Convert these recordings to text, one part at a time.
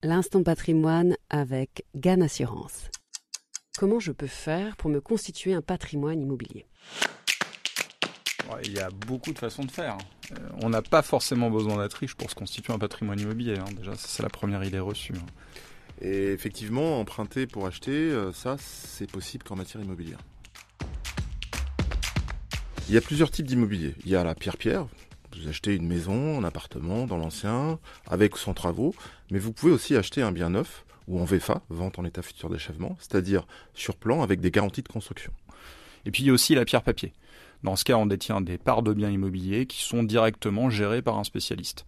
L'instant patrimoine avec GAN Assurance. Comment je peux faire pour me constituer un patrimoine immobilier ? Il y a beaucoup de façons de faire. On n'a pas forcément besoin d'être riche pour se constituer un patrimoine immobilier. Déjà, ça, c'est la première idée reçue. Et effectivement, emprunter pour acheter, ça, c'est possible qu'en matière immobilière. Il y a plusieurs types d'immobilier. Il y a la pierre-pierre. Vous achetez une maison, un appartement dans l'ancien, avec ou sans travaux. Mais vous pouvez aussi acheter un bien neuf, ou en VFA, vente en état futur d'achèvement, c'est-à-dire sur plan avec des garanties de construction. Et puis il y a aussi la pierre-papier. Dans ce cas, on détient des parts de biens immobiliers qui sont directement gérées par un spécialiste.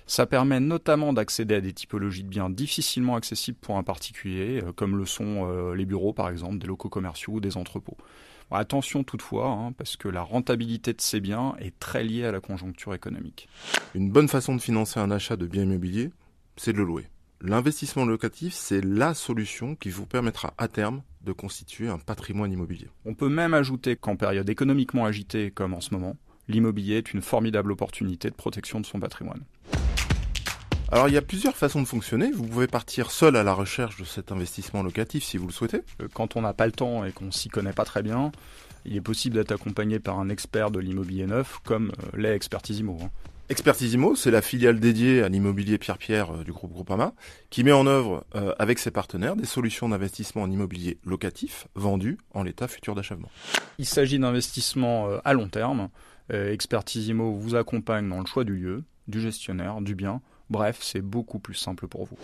Ça permet notamment d'accéder à des typologies de biens difficilement accessibles pour un particulier, comme le sont les bureaux par exemple, des locaux commerciaux ou des entrepôts. Bon, attention toutefois, parce que la rentabilité de ces biens est très liée à la conjoncture économique. Une bonne façon de financer un achat de biens immobiliers, c'est de le louer. L'investissement locatif, c'est la solution qui vous permettra à terme de constituer un patrimoine immobilier. On peut même ajouter qu'en période économiquement agitée comme en ce moment, l'immobilier est une formidable opportunité de protection de son patrimoine. Alors il y a plusieurs façons de fonctionner. Vous pouvez partir seul à la recherche de cet investissement locatif si vous le souhaitez. Quand on n'a pas le temps et qu'on s'y connaît pas très bien, il est possible d'être accompagné par un expert de l'immobilier neuf comme l'est Expertisimo. Expertisimo, c'est la filiale dédiée à l'immobilier pierre-pierre du groupe Groupama, qui met en œuvre avec ses partenaires des solutions d'investissement en immobilier locatif vendues en l'état futur d'achèvement. Il s'agit d'investissements à long terme. Expertisimo vous accompagne dans le choix du lieu, du gestionnaire, du bien. Bref, c'est beaucoup plus simple pour vous.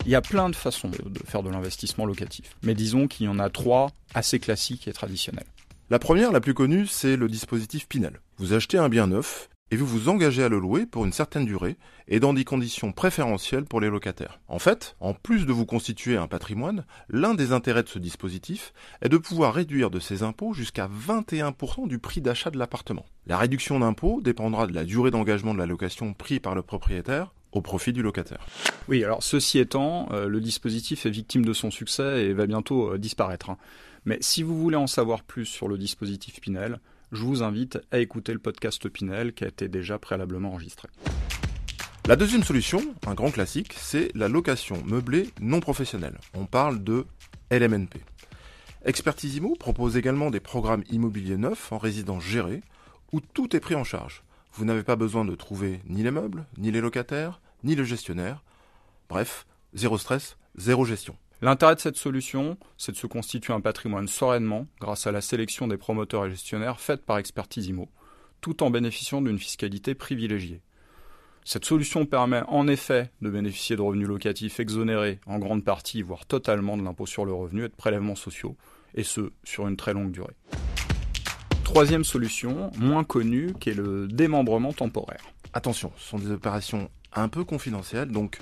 Il y a plein de façons de faire de l'investissement locatif, mais disons qu'il y en a 3 assez classiques et traditionnels. La première, la plus connue, c'est le dispositif Pinel. Vous achetez un bien neuf et vous vous engagez à le louer pour une certaine durée et dans des conditions préférentielles pour les locataires. En fait, en plus de vous constituer un patrimoine, l'un des intérêts de ce dispositif est de pouvoir réduire de ses impôts jusqu'à 21% du prix d'achat de l'appartement. La réduction d'impôts dépendra de la durée d'engagement de la location prise par le propriétaire au profit du locataire. Oui, alors ceci étant, le dispositif est victime de son succès et va bientôt disparaître. Mais si vous voulez en savoir plus sur le dispositif Pinel, je vous invite à écouter le podcast Pinel qui a été déjà préalablement enregistré. La deuxième solution, un grand classique, c'est la location meublée non professionnelle. On parle de LMNP. Expertisimo propose également des programmes immobiliers neufs en résidence gérée où tout est pris en charge. Vous n'avez pas besoin de trouver ni les meubles, ni les locataires, ni le gestionnaire. Bref, zéro stress, zéro gestion. L'intérêt de cette solution, c'est de se constituer un patrimoine sereinement grâce à la sélection des promoteurs et gestionnaires faite par Expertisimo, tout en bénéficiant d'une fiscalité privilégiée. Cette solution permet en effet de bénéficier de revenus locatifs exonérés en grande partie, voire totalement, de l'impôt sur le revenu et de prélèvements sociaux, et ce, sur une très longue durée. Troisième solution, moins connue, qui est le démembrement temporaire. Attention, ce sont des opérations un peu confidentielles, donc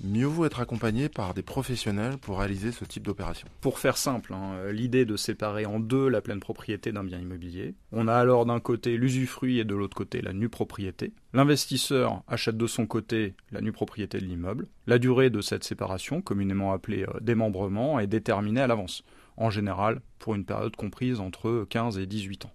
mieux vaut être accompagné par des professionnels pour réaliser ce type d'opération. Pour faire simple, l'idée de séparer en deux la pleine propriété d'un bien immobilier. On a alors d'un côté l'usufruit et de l'autre côté la nue propriété. L'investisseur achète de son côté la nue propriété de l'immeuble. La durée de cette séparation, communément appelée démembrement, est déterminée à l'avance. En général, pour une période comprise entre 15 et 18 ans.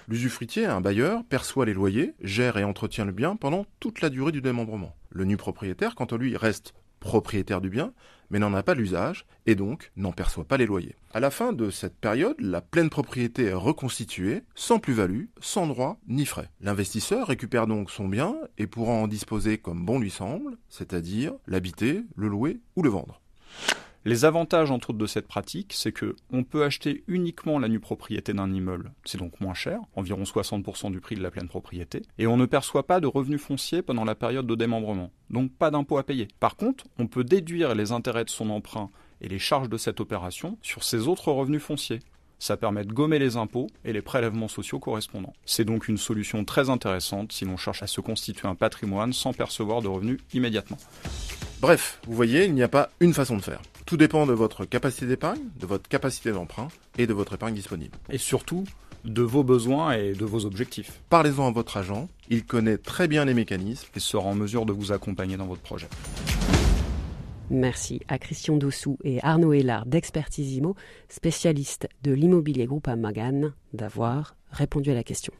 L'usufruitier, un bailleur, perçoit les loyers, gère et entretient le bien pendant toute la durée du démembrement. Le nu propriétaire, quant à lui, reste propriétaire du bien, mais n'en a pas l'usage, et donc n'en perçoit pas les loyers. À la fin de cette période, la pleine propriété est reconstituée, sans plus-value, sans droit ni frais. L'investisseur récupère donc son bien et pourra en disposer comme bon lui semble, c'est-à-dire l'habiter, le louer ou le vendre. Les avantages entre autres de cette pratique, c'est que on peut acheter uniquement la nue propriété d'un immeuble, c'est donc moins cher, environ 60% du prix de la pleine propriété, et on ne perçoit pas de revenus fonciers pendant la période de démembrement, donc pas d'impôt à payer. Par contre, on peut déduire les intérêts de son emprunt et les charges de cette opération sur ses autres revenus fonciers. Ça permet de gommer les impôts et les prélèvements sociaux correspondants. C'est donc une solution très intéressante si l'on cherche à se constituer un patrimoine sans percevoir de revenus immédiatement. Bref, vous voyez, il n'y a pas une façon de faire. Tout dépend de votre capacité d'épargne, de votre capacité d'emprunt et de votre épargne disponible. Et surtout, de vos besoins et de vos objectifs. Parlez-en à votre agent, il connaît très bien les mécanismes et sera en mesure de vous accompagner dans votre projet. Merci à Christian Dossou et Arnaud Hélard d'Expertisimo, spécialistes de l'immobilier Groupama GAN, d'avoir répondu à la question.